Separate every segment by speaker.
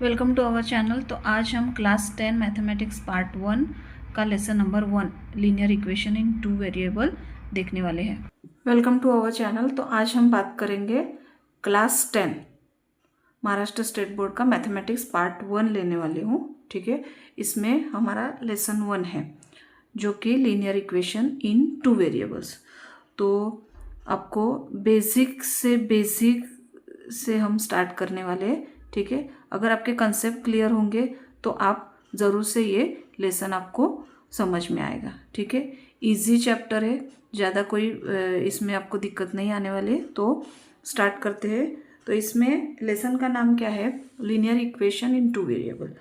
Speaker 1: Welcome to our channel. तो आज हम क्लास 10 मैथमेटिक्स पार्ट 1 का lesson number 1 linear equation in 2 variable देखने वाले हैं। Welcome to our channel. तो आज हम बात करेंगे क्लास 10 महाराष्ट्र स्टेट बोर्ड का मैथमेटिक्स पार्ट 1 लेने वाली हूँ। ठीक है, इसमें हमारा लेसन 1 है जो कि लीनियर इक्वेशन इन 2 वेरिएबल्स। तो आपको बेसिक से हम स्टार्ट करने वाले हैं। ठीक है, अगर आपके कंसेप्ट क्लियर होंगे तो आप ज़रूर से ये लेसन आपको समझ में आएगा। ठीक है, इजी चैप्टर है, ज़्यादा कोई इसमें आपको दिक्कत नहीं आने वाली है। तो स्टार्ट करते हैं। तो इसमें लेसन का नाम क्या है? Linear equation in 2 variable.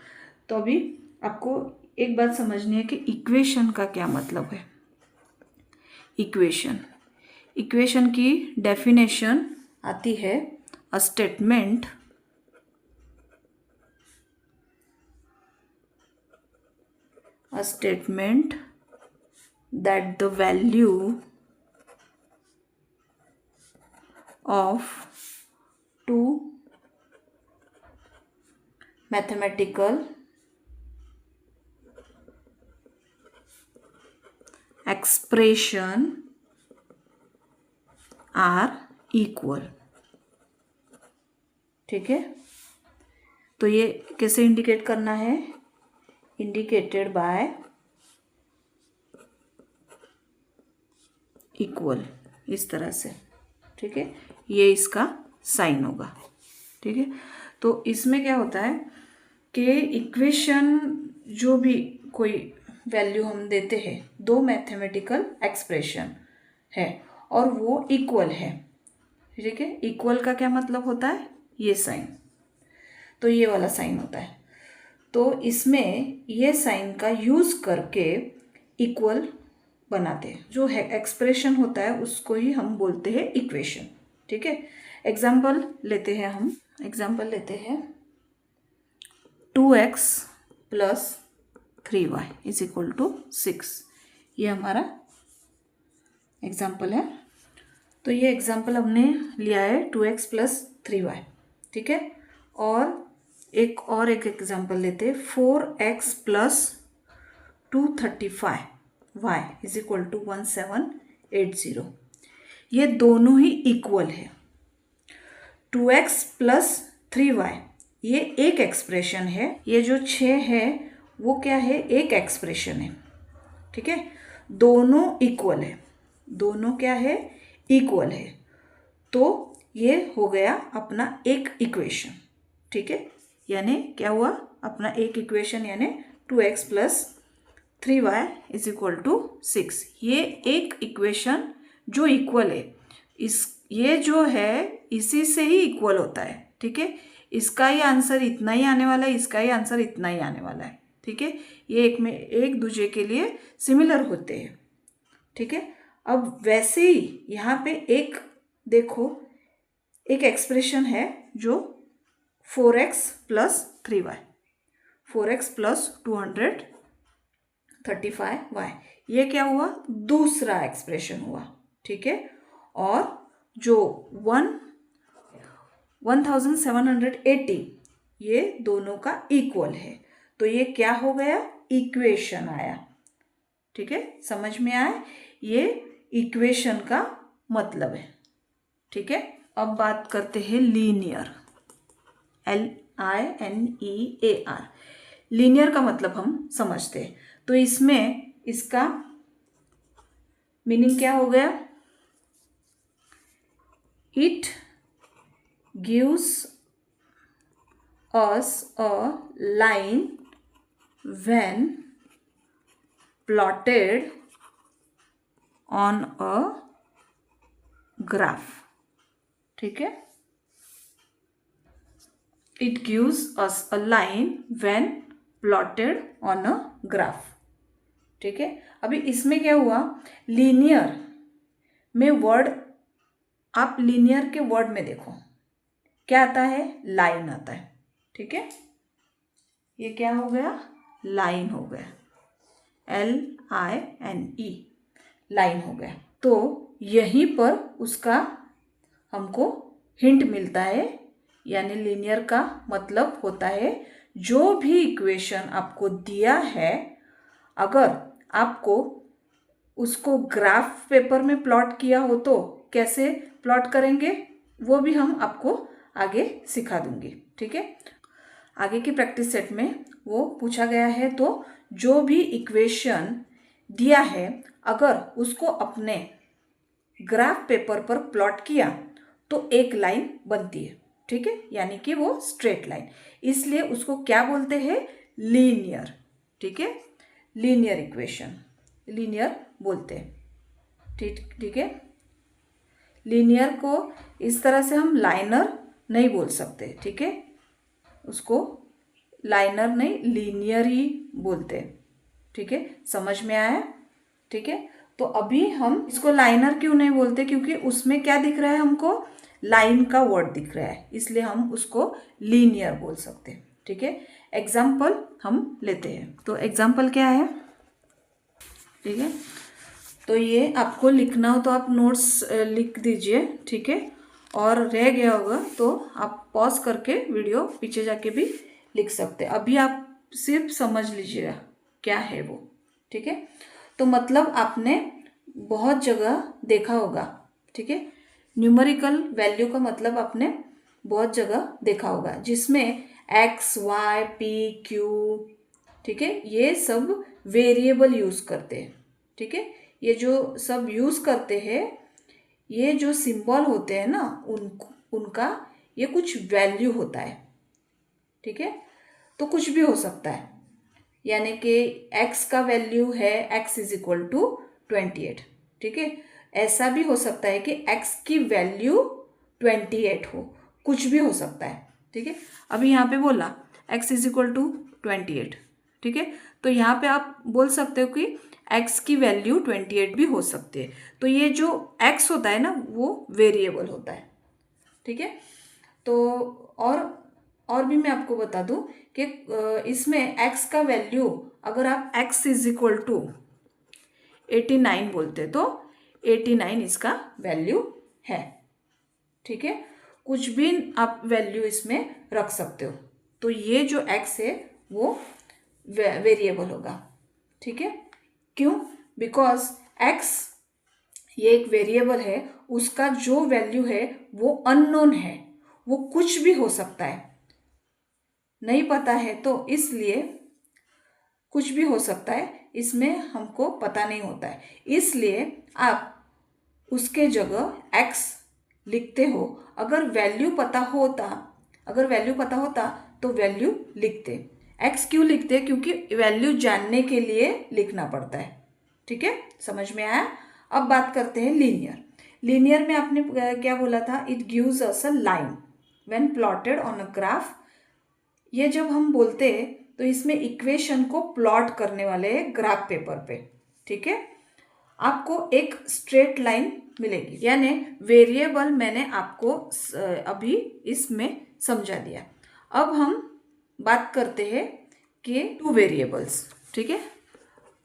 Speaker 1: तो अभी आपको एक बात समझनी है कि इक्वेशन का क्या मतलब है। इक्वेशन की डेफिनेशन आती है a statement that the value of two mathematical expression are equal। ठीक है, तो ये कैसे इंडिकेट करना है? इंडिकेटेड बाय इक्वल, इस तरह से। ठीक है, ये इसका साइन होगा। ठीक है, तो इसमें क्या होता है कि इक्वेशन जो भी कोई वैल्यू हम देते हैं, दो मैथमेटिकल एक्सप्रेशन है और वो इक्वल है। ठीक है, इक्वल का क्या मतलब होता है? ये साइन, तो ये वाला साइन होता है। तो इसमें ये साइन का यूज करके इक्वल बनाते हैं। जो है एक्सप्रेशन होता है उसको ही हम बोलते हैं इक्वेशन। ठीक है, एग्जाम्पल लेते हैं। हम एग्जाम्पल लेते हैं 2x plus 3y is equal to 6। ये हमारा एग्जाम्पल है। तो ये एग्जाम्पल हमने लिया है 2x प्लस 3y। ठीक है, और एक एग्जाम्पल लेते हैं 4x plus 235 y is equal to 1780। ये दोनों ही इक्वल है। 2x प्लस 3y ये एक एक्सप्रेशन है, ये जो 6 है वो क्या है? एक एक्सप्रेशन है। ठीक है, दोनों इक्वल है, दोनों क्या है? इक्वल है। तो ये हो गया अपना एक इक्वेशन। ठीक है, यानी क्या हुआ? अपना एक इक्वेशन यानी 2x plus 3y is equal to 6। ये एक इक्वेशन जो इक्वल है, ये जो है इसी से ही इक्वल होता है। ठीक है, इसका ही आंसर इतना ही आने वाला है, इसका ही आंसर इतना ही आने वाला है। ठीक है, ये एक दूसरे के लिए सिमिलर होते हैं। ठीक है, अब वैसे ही यहाँ पे एक देखो, एक एक्सप्रेशन है जो 4x plus 3y, 4x plus 235y, ये क्या हुआ? दूसरा एक्सप्रेशन हुआ। ठीक है, और जो 1780 ये दोनों का इक्वल है, तो ये क्या हो गया? इक्वेशन आया। ठीक है, समझ में आया? ये इक्वेशन का मतलब है। ठीक है, अब बात करते हैं लीनियर, LINEAR। लीनियर का मतलब हम समझते हैं। तो इसमें इसका मीनिंग क्या हो गया? It gives us a line when plotted on a graph। ठीक है, it gives us a line when plotted on a graph। ठीक है, अभी इसमें क्या हुआ? लीनियर में वर्ड, आप लीनियर के वर्ड में देखो क्या आता है? लाइन आता है। ठीक है, ये क्या हो गया? लाइन हो गया, LINE, लाइन हो गया। तो यहीं पर उसका हमको हिंट मिलता है, यानी लीनियर का मतलब होता है जो भी इक्वेशन आपको दिया है, अगर आपको उसको ग्राफ पेपर में प्लॉट किया हो तो कैसे प्लॉट करेंगे वो भी हम आपको आगे सिखा दूंगी। ठीक है, आगे की प्रैक्टिस सेट में वो पूछा गया है, तो जो भी इक्वेशन दिया है अगर उसको अपने ग्राफ पेपर पर प्लॉट किया तो एक लाइन बनती है। ठीक है, यानी कि वो स्ट्रेट लाइन, इसलिए उसको क्या बोलते हैं, लीनियर। ठीक है, लीनियर इक्वेशन, लीनियर बोलते हैं। ठीक है, लीनियर को इस तरह से हम लाइनर नहीं बोल सकते। ठीक है, उसको लाइनर नहीं, लीनियर ही बोलते हैं। ठीक है, समझ में आया। ठीक है, तो अभी हम इसको लाइनर क्यों नहीं बोलते, क्योंकि उसमें क्या दिख रहा है, हमको लाइन का वर्ड दिख रहा है, इसलिए हम उसको लीनियर बोल सकते हैं। ठीक है, एग्जाम्पल हम लेते हैं, तो एग्जाम्पल क्या है। ठीक है, तो ये आपको लिखना हो तो आप नोट्स लिख दीजिए। ठीक है, और रह गया होगा तो आप पॉज करके वीडियो पीछे जाके भी लिख सकते हैं। अभी आप सिर्फ समझ लीजिएगा क्या है वो। ठीक है, तो मतलब आपने बहुत जगह देखा होगा। ठीक है, न्यूमेरिकल वैल्यू का मतलब आपने बहुत जगह देखा होगा, जिसमें एक्स, वाई, पी, क्यू, ठीक है, ये सब वेरिएबल यूज करते हैं। ठीक है, ये जो सब यूज करते हैं, ये जो सिंबल होते हैं ना, उनका ये कुछ वैल्यू होता है। ठीक है, तो कुछ भी हो सकता है, यानी कि x का वैल्यू है x इज इक्वल टू 28। ठीक है, ऐसा भी हो सकता है कि x की वैल्यू 28 हो, कुछ भी हो सकता है। ठीक है, अभी यहाँ पे बोला x इज इक्वल टू 28। ठीक है, तो यहाँ पे आप बोल सकते हो कि x की वैल्यू 28 भी हो सकती है। तो ये जो x होता है ना, वो वेरिएबल होता है। ठीक है, तो और भी मैं आपको बता दूं कि इसमें x का वैल्यू अगर आप x इज इक्वल टू 89 बोलते तो 89 इसका वैल्यू है। ठीक है, कुछ भी आप वैल्यू इसमें रख सकते हो, तो ये जो x है वो वेरिएबल होगा। ठीक है, क्यों, बिकॉज x ये एक वेरिएबल है, उसका जो वैल्यू है वो अननोन है, वो कुछ भी हो सकता है, नहीं पता है, तो इसलिए कुछ भी हो सकता है, इसमें हमको पता नहीं होता है, इसलिए आप उसके जगह x लिखते हो। अगर वैल्यू पता होता तो वैल्यू लिखते। x क्यों लिखते, क्योंकि वैल्यू जानने के लिए लिखना पड़ता है। ठीक है, समझ में आया। अब बात करते हैं लीनियर। लीनियर में आपने क्या बोला था, it gives us a line when plotted on a graph. ये जब हम बोलते हैं तो इसमें इक्वेशन को प्लॉट करने वाले हैं ग्राफ पेपर पे। ठीक है, आपको एक स्ट्रेट लाइन मिलेगी, यानी वेरिएबल मैंने आपको अभी इसमें समझा दिया। अब हम बात करते हैं कि टू वेरिएबल्स। ठीक है,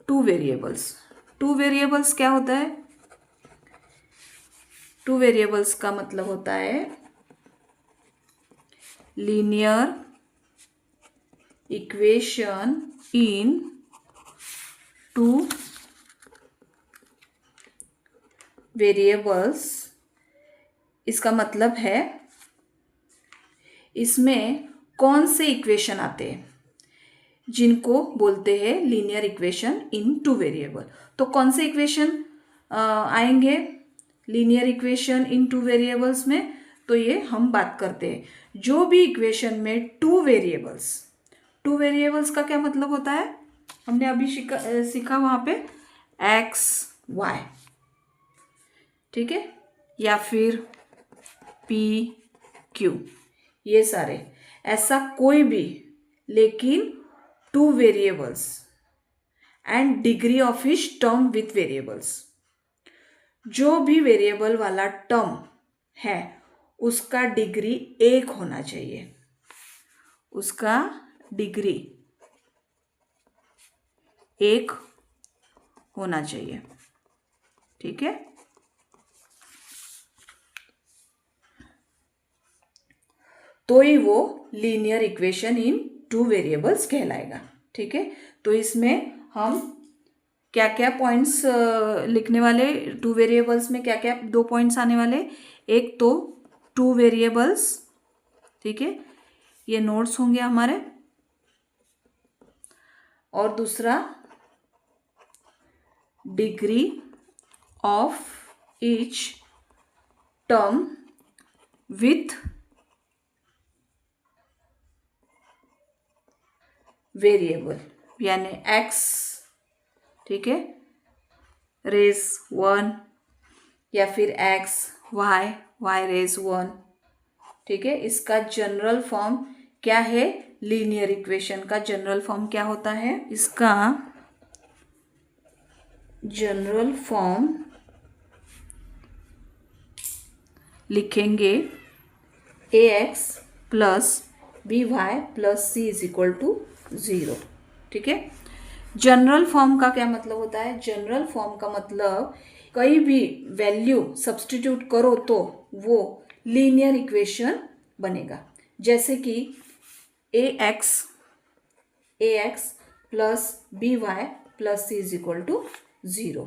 Speaker 1: टू वेरिएबल्स क्या होता है, टू वेरिएबल्स का मतलब होता है linear equation in two variables. इसका मतलब है इसमें कौन से इक्वेशन आते हैं जिनको बोलते हैं linear equation in two variable. तो कौन से इक्वेशन आएंगे linear equation in two variables में, तो ये हम बात करते हैं जो भी इक्वेशन में टू वेरिएबल्स का क्या मतलब होता है, हमने अभी सीखा वहां पे एक्स वाई। ठीक है, या फिर पी क्यू, ये सारे, ऐसा कोई भी, लेकिन two variables and degree of hitch term with variables. जो भी वेरिएबल वाला टर्म है उसका डिग्री 1 होना चाहिए, उसका डिग्री 1 होना चाहिए। ठीक है, तो ही वो linear equation in two variables कहलाएगा। ठीक है, तो इसमें हम क्या क्या पॉइंट्स लिखने वाले, टू वेरिएबल्स में क्या क्या 2 पॉइंट्स आने वाले। एक तो टू वेरिएबल्स, ठीक है, ये नोट्स होंगे हमारे, और दूसरा degree of each term with variable, यानी x, ठीक है, रेज 1, या फिर x y रेज 1। ठीक है, इसका जनरल फॉर्म क्या है, लीनियर इक्वेशन का जनरल फॉर्म क्या होता है, इसका जनरल फॉर्म लिखेंगे ax plus by plus c is equal to 0। ठीक है, जनरल फॉर्म का क्या मतलब होता है, जनरल फॉर्म का मतलब कोई भी वैल्यू सब्स्टिट्यूट करो तो वो लीनियर इक्वेशन बनेगा। जैसे कि ax plus by plus c is equal to 0।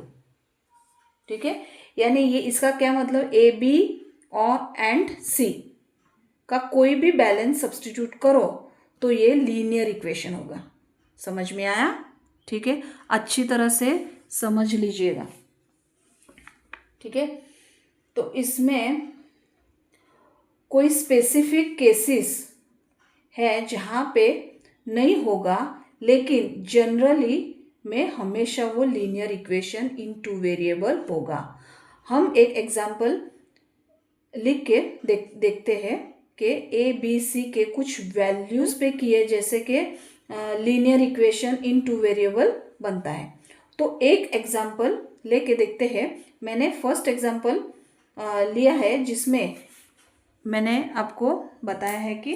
Speaker 1: ठीक है, यानी ये इसका क्या मतलब, ए बी और एंड सी का कोई भी बैलेंस सब्स्टिट्यूट करो तो ये लीनियर इक्वेशन होगा। समझ में आया? ठीक है, अच्छी तरह से समझ लीजिएगा। ठीक है, तो इसमें कोई स्पेसिफिक केसेस है जहाँ पे नहीं होगा, लेकिन जनरली में हमेशा वो linear equation in two variable होगा। हम एक एग्जाम्पल लिख के देखते हैं कि ए बी सी के कुछ वैल्यूज पे किए, जैसे कि linear equation in two variable बनता है। तो एक एग्जाम्पल लेके देखते हैं। मैंने फर्स्ट एग्जाम्पल लिया है जिसमें मैंने आपको बताया है कि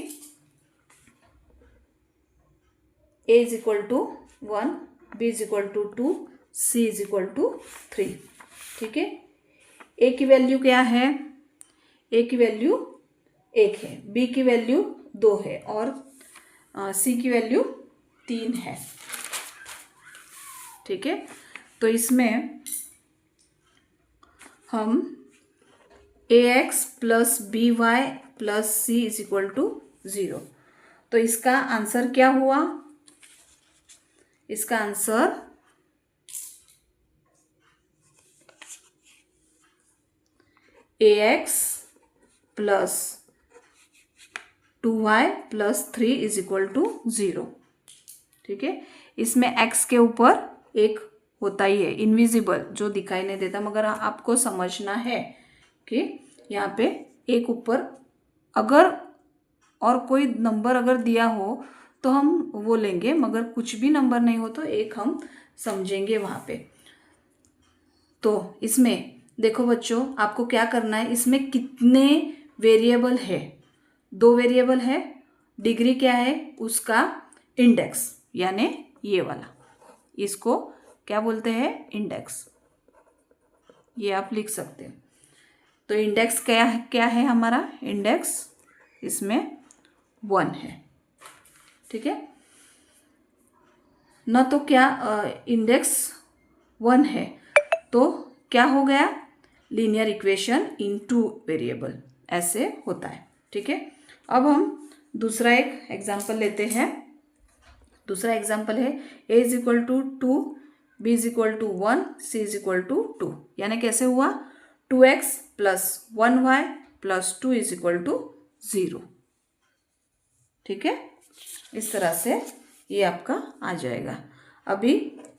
Speaker 1: a is equal to 1, b is equal to 2, c is equal to 3। ठीक है, a की वैल्यू क्या है, a की वैल्यू 1 है, b की वैल्यू 2 है और c की वैल्यू 3 है। ठीक है, तो इसमें हम ax plus B Y plus C is equal to 0। तो इसका आंसर क्या हुआ, इसका answer ax plus 2y plus 3 is equal to 0। ठीक है, इसमें x के ऊपर एक होता ही है इनविजिबल, जो दिखाई नहीं देता, मगर आपको समझना है कि यहाँ पे एक ऊपर अगर और कोई नंबर अगर दिया हो तो हम वो लेंगे, मगर कुछ भी नंबर नहीं हो तो एक हम समझेंगे वहाँ पे। तो इसमें देखो बच्चों, आपको क्या करना है, इसमें कितने वेरिएबल है, 2 वेरिएबल है। डिग्री क्या है, उसका इंडेक्स, यानी ये वाला, इसको क्या बोलते हैं, इंडेक्स, ये आप लिख सकते हैं। तो इंडेक्स क्या है हमारा, इंडेक्स इसमें 1 है। ठीक है न, तो क्या इंडेक्स 1 है तो क्या हो गया, linear equation in two variable, ऐसे होता है। ठीक है, अब हम दूसरा एक एग्जांपल लेते हैं। दूसरा एग्जांपल है a is equal to 2, b is equal to 1, c is equal to 2। यानी कैसे हुआ, 2x plus 1y plus 2 is equal to 0। ठीक है, इस तरह से ये आपका आ जाएगा। अभी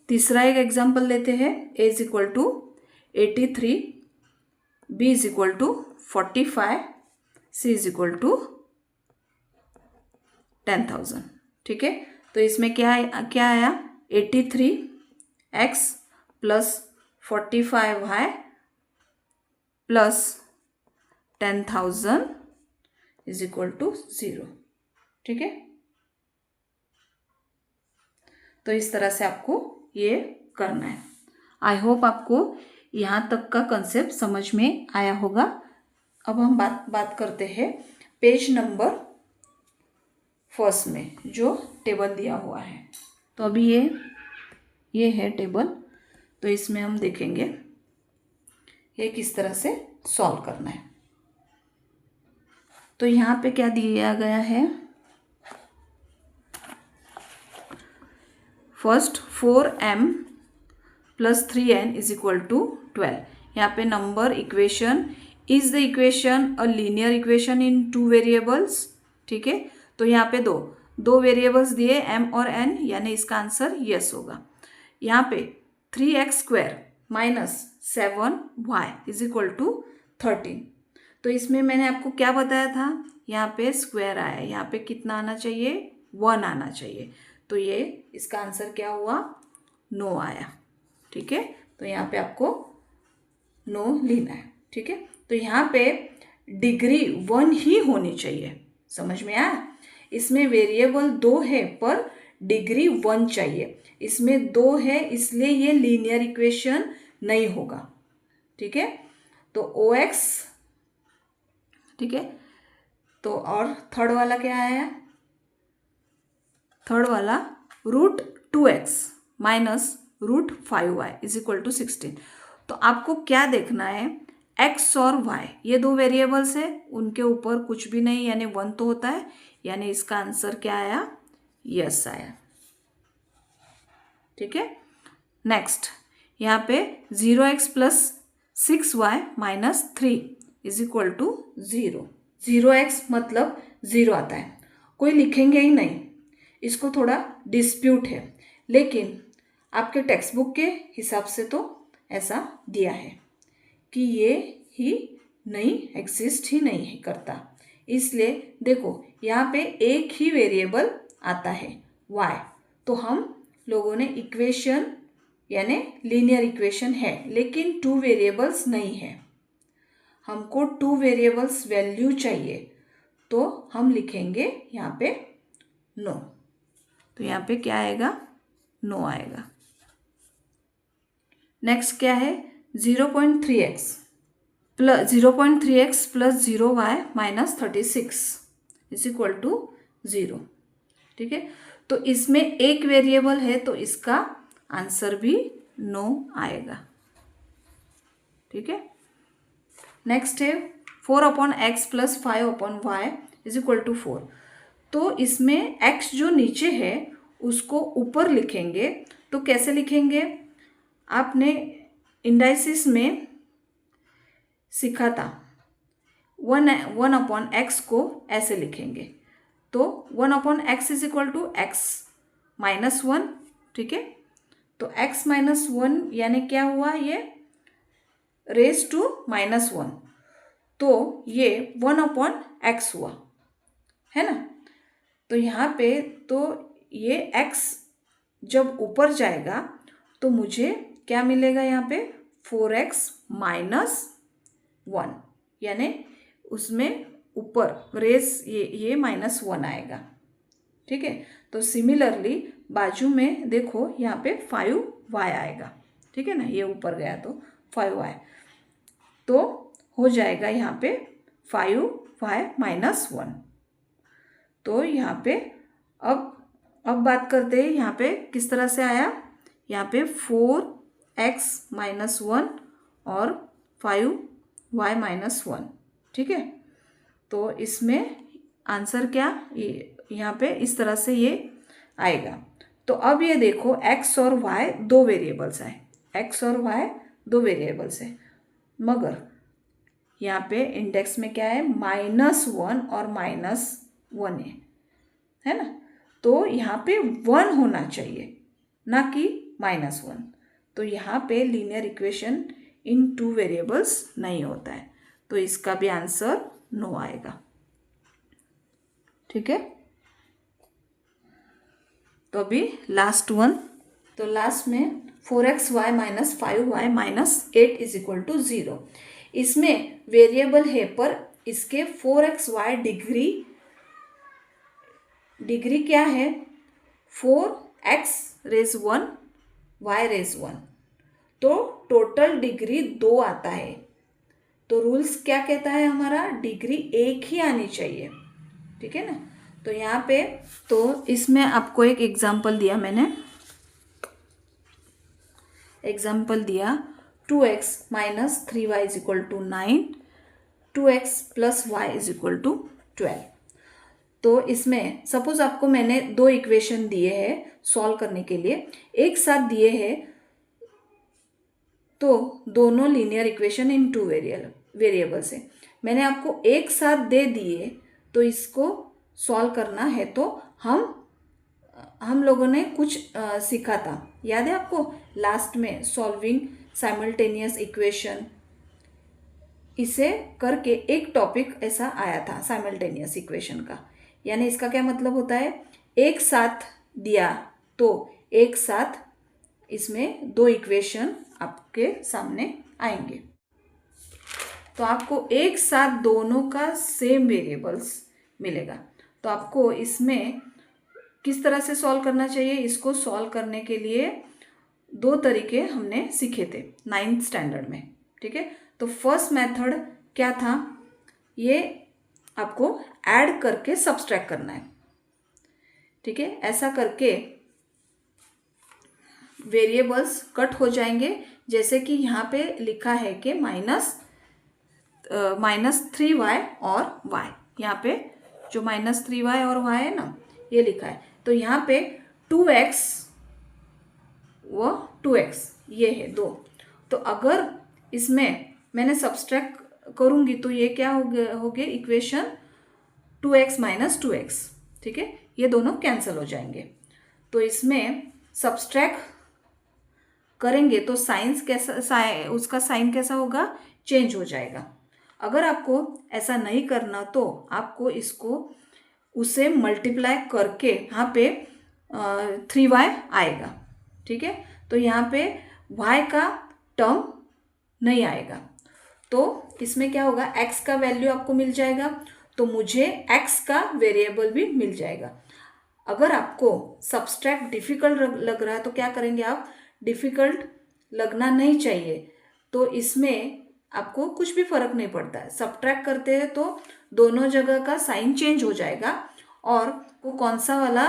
Speaker 1: तीसरा एक एग्जांपल लेते हैं। a is equal to 83, b is equal to 45, c is equal to 10,000। ठीक है, तो इसमें क्या आया, 83x plus 45y plus 10,000 is equal to 0। ठीक है, तो इस तरह से आपको ये करना है। आई होप आपको यहाँ तक का कंसेप्ट समझ में आया होगा। अब हम बात करते हैं पेज नंबर फर्स्ट में जो टेबल दिया हुआ है। तो अभी ये है टेबल, तो इसमें हम देखेंगे ये किस तरह से सॉल्व करना है। तो यहाँ पे क्या दिया गया है, first 4m plus 3n is equal to 12। यहाँ पे number equation, is the equation a linear equation in two variables. ठीक है, तो यहाँ पे दो वेरिएबल्स दिए m और n, यानी इसका आंसर यस होगा। यहाँ पे 3x² minus 7y is equal to 13। तो इसमें मैंने आपको क्या बताया था, यहाँ पे स्क्वायर आया, यहाँ पे कितना आना चाहिए, 1 आना चाहिए। तो ये इसका आंसर क्या हुआ, 9 आया। ठीक है, तो यहाँ पे आपको 9 लेना है। ठीक है, तो यहाँ पे डिग्री 1 ही होनी चाहिए, समझ में आया। इसमें वेरिएबल 2 है पर डिग्री 1 चाहिए, इसमें 2 है इसलिए ये लीनियर इक्वेशन नहीं होगा। ठीक है, तो OX, ठीक है, तो और थर्ड वाला क्या आया, थर्ड वाला √2x minus √5y is equal to 16। तो आपको क्या देखना है, x और y ये दो वेरिएबल्स है, उनके ऊपर कुछ भी नहीं यानी 1 तो होता है, यानी इसका आंसर क्या आया, यस आया। ठीक है, नेक्स्ट यहाँ पे 0x plus 6y minus 3 is equal to 0। 0x मतलब 0 आता है, कोई लिखेंगे ही नहीं, इसको थोड़ा डिस्प्यूट है, लेकिन आपके टेक्स्ट बुक के हिसाब से तो ऐसा दिया है कि ये ही नहीं एग्जिस्ट ही नहीं है करता। इसलिए देखो यहाँ पे एक ही वेरिएबल आता है y, तो हम लोगों ने इक्वेशन यानी लीनियर इक्वेशन है, लेकिन 2 वेरिएबल्स नहीं है। हमको 2 वेरिएबल्स वैल्यू चाहिए, तो हम लिखेंगे यहाँ पे 9। तो यहाँ पे क्या आएगा, 9 आएगा। नेक्स्ट क्या है, 0.3x plus 0y minus 36 is equal to 0। ठीक है, तो इसमें एक वेरिएबल है तो इसका आंसर भी 9 आएगा। ठीक है, नेक्स्ट है 4/x plus 5/y is equal to 4। तो इसमें x जो नीचे है उसको ऊपर लिखेंगे, तो कैसे लिखेंगे, आपने इंडाइसिस में सीखा था, 1/x को ऐसे लिखेंगे, तो 1/x is equal to x minus 1। ठीक है, तो x माइनस 1 यानी क्या हुआ, ये रेज टू -1, तो ये 1/x हुआ है ना। तो यहाँ पे तो ये x जब ऊपर जाएगा तो मुझे क्या मिलेगा, यहाँ पे 4x माइनस 1, यानी उसमें ऊपर रेस ये -1 आएगा। ठीक है, तो सिमिलरली बाजू में देखो यहाँ पे 5y आएगा। ठीक है ना, ये ऊपर गया तो 5y, तो हो जाएगा यहाँ पे 5y माइनस 1। तो यहाँ पे अब बात करते हैं यहाँ पे किस तरह से आया, यहाँ पे 4x माइनस 1 और 5y माइनस 1। ठीक है, तो इसमें आंसर क्या, यहाँ पे इस तरह से ये आएगा। तो अब ये देखो x और y दो वेरिएबल्स है, x और y दो वेरिएबल्स है, मगर यहाँ पे इंडेक्स में क्या है, -1 और -1 है ना। तो यहाँ पे 1 होना चाहिए, ना कि -1। तो यहाँ पे लीनियर इक्वेशन इन 2 वेरिएबल्स नहीं होता है, तो इसका भी आंसर 9 आएगा। ठीक है, तो अभी लास्ट वन, तो लास्ट में 4xy minus 5y minus 8 is equal to 0। इसमें वेरिएबल है पर इसके 4xy डिग्री क्या है, 4x रेज 1 y रेज 1, तो टोटल डिग्री 2 आता है। तो रूल्स क्या कहता है हमारा, डिग्री 1 ही आनी चाहिए। ठीक है ना, तो यहाँ पे तो इसमें आपको एक एग्जांपल दिया मैंने, एग्जांपल दिया 2x minus 3y is equal to 9, 2x plus y is equal to 12। तो इसमें सपोज आपको मैंने दो इक्वेशन दिए हैं सॉल्व करने के लिए, एक साथ दिए हैं, तो दोनों linear equation in two variables है। मैंने आपको एक साथ दे दिए, तो इसको सॉल्व करना है तो हम लोगों ने कुछ सीखा था, याद है आपको लास्ट में, सॉल्विंग साइमल्टेनियस इक्वेशन, इसे करके एक टॉपिक ऐसा आया था साइमल्टेनियस इक्वेशन का। यानी इसका क्या मतलब होता है, एक साथ दिया तो एक साथ इसमें दो इक्वेशन आपके सामने आएंगे, तो आपको एक साथ दोनों का सेम वेरिएबल्स मिलेगा। तो आपको इसमें किस तरह से सॉल्व करना चाहिए, इसको सॉल्व करने के लिए दो तरीके हमने सीखे थे 9th स्टैंडर्ड में, ठीक है। तो फर्स्ट मेथड क्या था, ये आपको ऐड करके सब्सट्रैक्ट करना है, ठीक है। ऐसा करके वेरिएबल्स कट हो जाएंगे, जैसे कि यहाँ पे लिखा है कि -3y और y, यहाँ पे जो -3y और y है ना, ये लिखा है। तो यहाँ पे 2x व 2x ये है दो, तो अगर इसमें मैंने सब्सट्रैक्ट करूँगी तो ये क्या हो गया इक्वेशन 2x माइनस 2x, ठीक है, ये दोनों कैंसिल हो जाएंगे। तो इसमें सब्सट्रैक्ट करेंगे तो साइंस कैसा उसका साइन कैसा होगा, चेंज हो जाएगा। अगर आपको ऐसा नहीं करना तो आपको इसको उसे मल्टीप्लाई करके यहाँ पे 3y आएगा, ठीक है। तो यहाँ पे y का टर्म नहीं आएगा, तो इसमें क्या होगा, x का वैल्यू आपको मिल जाएगा, तो मुझे x का वेरिएबल भी मिल जाएगा। अगर आपको सब्सट्रैक्ट डिफिकल्ट लग रहा है तो क्या करेंगे आप, डिफिकल्ट लगना नहीं चाहिए, तो इसमें आपको कुछ भी फर्क नहीं पड़ता है। सब्ट्रैक्ट करते हैं तो दोनों जगह का साइन चेंज हो जाएगा, और वो कौन सा वाला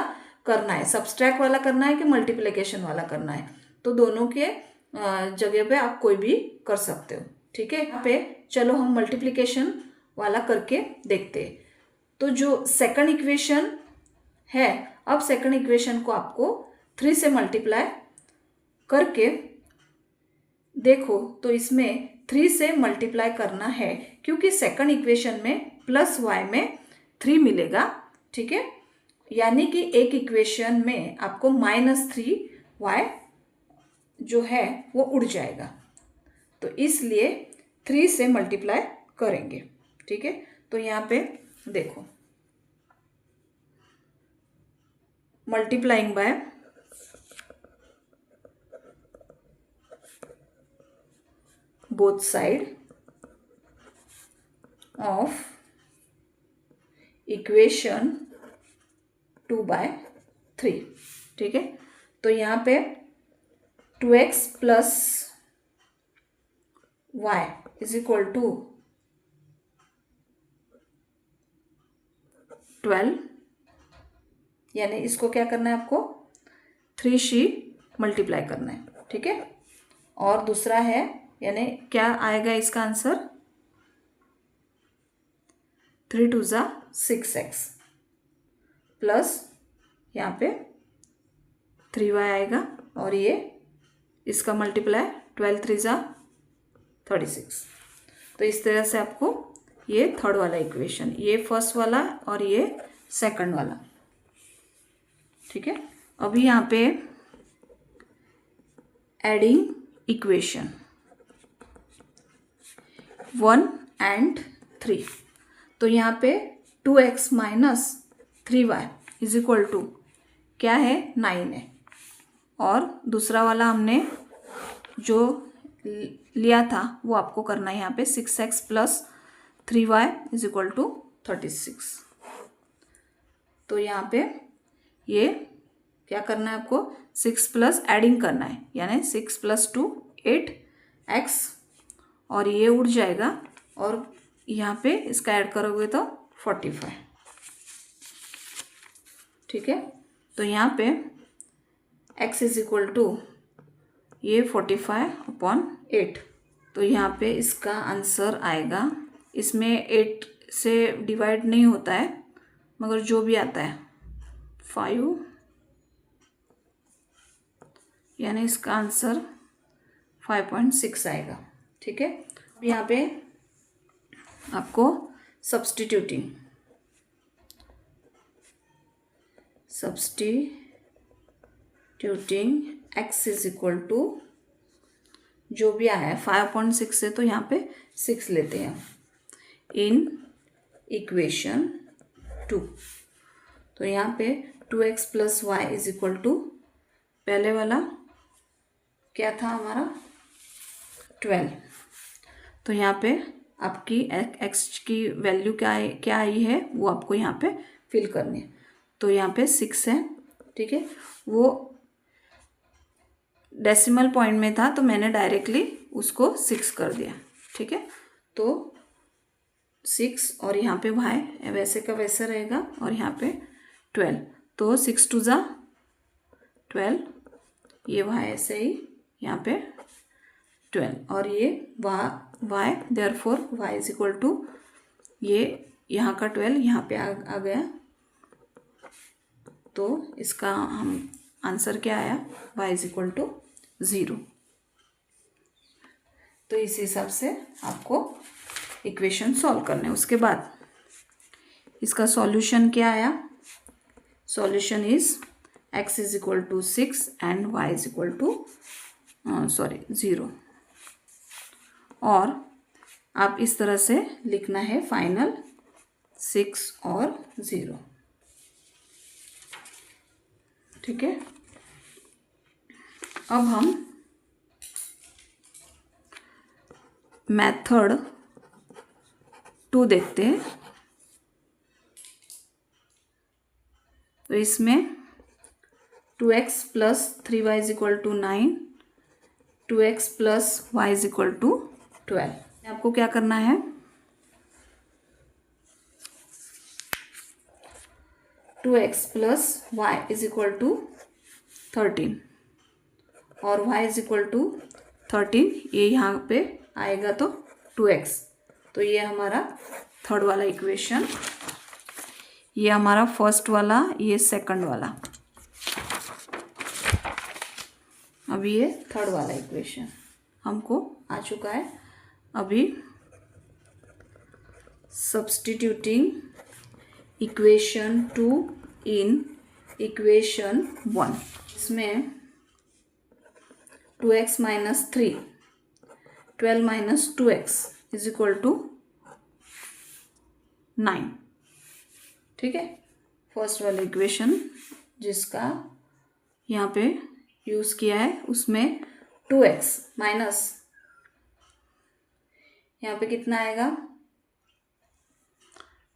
Speaker 1: करना है, सब्सट्रैक्ट वाला करना है कि मल्टीप्लिकेशन वाला करना है, तो दोनों के जगह पे आप कोई भी कर सकते हो, ठीक है। यहाँ पे चलो हम मल्टीप्लिकेशन वाला करके देखते हैं। तो जो सेकंड इक्वेशन है, अब सेकंड इक्वेशन को आपको 3 से मल्टीप्लाई करके देखो, तो इसमें 3 से मल्टीप्लाई करना है, क्योंकि सेकंड इक्वेशन में प्लस y में 3 मिलेगा, ठीक है। यानी कि एक इक्वेशन में आपको -3y जो है वो उड़ जाएगा, तो इसलिए 3 से मल्टीप्लाई करेंगे, ठीक है। तो यहाँ पे देखो, multiplying by both side of equation 2/3, ठीक है। तो यहाँ पे 2x plus y is equal to 12, यानी इसको क्या करना है आपको 3 से मल्टीप्लाई करना है, ठीक है। और दूसरा है, यानी क्या आएगा इसका आंसर, 3 2 ज़ा 6x प्लस यहाँ पे 3y आएगा, और ये इसका मल्टीप्लाई 12 3 ज़ा 36। तो इस तरह से आपको ये थर्ड वाला इक्वेशन, ये फर्स्ट वाला और ये सेकंड वाला, ठीक है। अभी यहाँ पे एडिंग इक्वेशन 1 and 3, तो यहाँ पे 2x minus 3y is equal to क्या है, 9 है, और दूसरा वाला हमने जो लिया था वो आपको करना है यहाँ पे 6x plus 3y is equal to 36। तो यहाँ पे ये क्या करना है आपको, 6 प्लस एडिंग करना है, यानी 6 + 2 8x, और ये उड़ जाएगा, और यहाँ पे इसका ऐड करोगे तो 45। ठीक है। तो यहाँ पे x इज इक्वल टू ये 45/8। तो यहाँ पे इसका आंसर आएगा, इसमें 8 से डिवाइड नहीं होता है मगर जो भी आता है 5, यानी इसका आंसर 5.6 आएगा। ठीक है। अब यहाँ पे आपको substituting x is equal to जो भी आया है 5.6 से, तो यहाँ पे 6 लेते हैं इन इक्वेशन 2। तो यहाँ पे 2x plus y is equal to, पहले वाला क्या था हमारा 12। तो यहाँ पे आपकी x की वैल्यू क्या आई है वो आपको यहाँ पे फिल करनी है। तो यहाँ पे 6 है, ठीक है। वो डेसिमल पॉइंट में था तो मैंने डायरेक्टली उसको 6 कर दिया, ठीक है। तो 6 और यहाँ पे y वैसे का वैसा रहेगा और यहाँ पे 12। तो 6 2 ज़ा 12, ये y ऐसे ही यहाँ पे 12 और ये y, therefore y is equal to ये यहाँ का 12 यहाँ पे आ गया। तो इसका हम आंसर क्या आया, y इज इक्वल टू 0। तो इस हिसाब से आपको इक्वेशन सॉल्व करना है। उसके बाद इसका सॉल्यूशन क्या आया, solution is x is equal to 6 and y is equal to 0। और आप इस तरह से लिखना है फाइनल 6 और 0, ठीक है। अब हम मेथड 2 देखते हैं। तो इसमें 2x plus 3y is equal to 9, 2x plus y is equal to 12। आपको क्या करना है, two x plus y is equal to 13 और y इज इक्वल टू 13, ये यहाँ पे आएगा तो 2x। तो ये हमारा थर्ड वाला इक्वेशन, ये हमारा फर्स्ट वाला, ये सेकंड वाला। अभी ये थर्ड वाला इक्वेशन हमको आ चुका है। अभी सब्स्टिट्यूटिंग इक्वेशन 2 इन इक्वेशन 1, इसमें 2x minus 3, 12 minus 2x is equal to 9, ठीक है। फर्स्ट वाला इक्वेशन जिसका यहाँ पे यूज़ किया है उसमें 2x माइनस, यहाँ पे कितना आएगा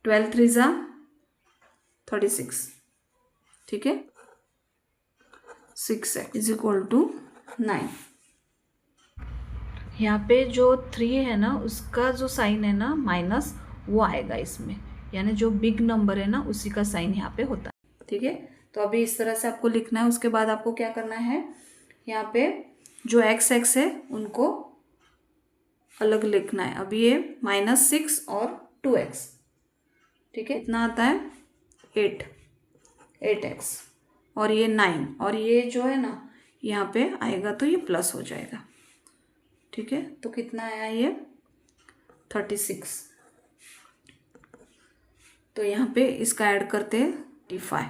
Speaker 1: 12 3 ज़ा 36, ठीक है। 6x is equal to 9। यहाँ पे जो 3 है ना उसका जो साइन है ना माइनस, वो आएगा इसमें, यानी जो बिग नंबर है ना उसी का साइन यहाँ पे होता है, ठीक है। तो अभी इस तरह से आपको लिखना है। उसके बाद आपको क्या करना है, यहाँ पे जो x है उनको अलग लिखना है। अभी ये -6 और 2x, ठीक है। इतना आता है 8x और ये 9 और ये जो है ना यहाँ पे आएगा तो ये प्लस हो जाएगा, ठीक है। तो कितना आया ये 36। तो यहाँ पे इसका ऐड करते हैं 45।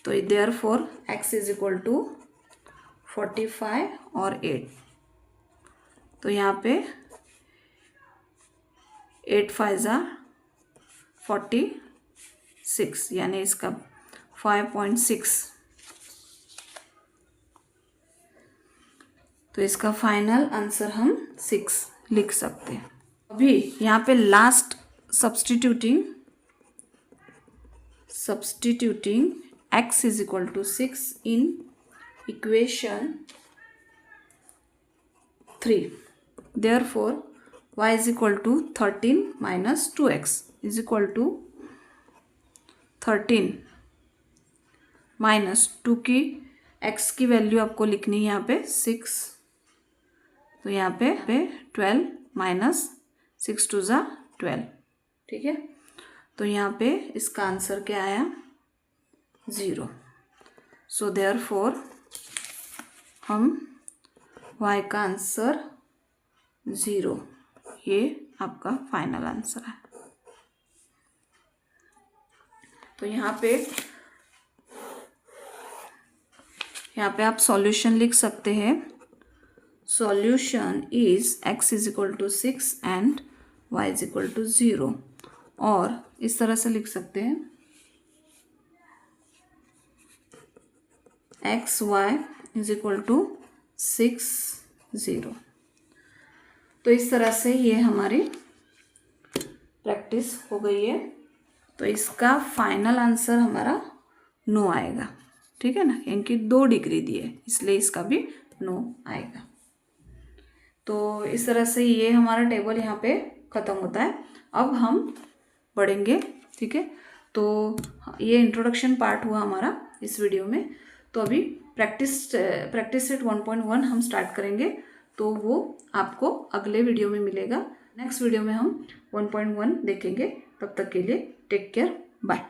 Speaker 1: तो therefore x is equal to 45 और 8। तो यहाँ पे 8 5 ज़ा 46, यानी इसका 5.6। तो इसका फाइनल आंसर हम 6 लिख सकते हैं। अभी यहाँ पे last substituting x is equal to 6 in equation 3, therefore y is equal to 13 minus 2x is equal to 13 minus 2 की x की वैल्यू आपको लिखनी है यहाँ पे 6, तो यहाँ पे 12 माइनस 6 2 ज़ा 12, ठीक है। तो यहाँ पे इसका आंसर क्या आया 0। सो देयरफॉर हम y का आंसर 0, ये आपका फाइनल आंसर है। तो यहाँ पे आप सॉल्यूशन लिख सकते हैं। Solution is x is equal to 6 and y is equal to 0, और इस तरह से लिख सकते हैं x y is equal to 6 0। तो इस तरह से ये हमारी प्रैक्टिस हो गई है। तो इसका फाइनल आंसर हमारा 9 आएगा, ठीक है ना, क्योंकि 2 डिग्री दिए इसलिए इसका भी 9 आएगा। तो इस तरह से ये हमारा टेबल यहाँ पे ख़त्म होता है। अब हम बढ़ेंगे, ठीक है। तो ये इंट्रोडक्शन पार्ट हुआ हमारा इस वीडियो में। तो अभी प्रैक्टिस सेट 1.1 हम स्टार्ट करेंगे, तो वो आपको अगले वीडियो में मिलेगा। नेक्स्ट वीडियो में हम 1.1 देखेंगे। तब तक के लिए टेक केयर, बाय।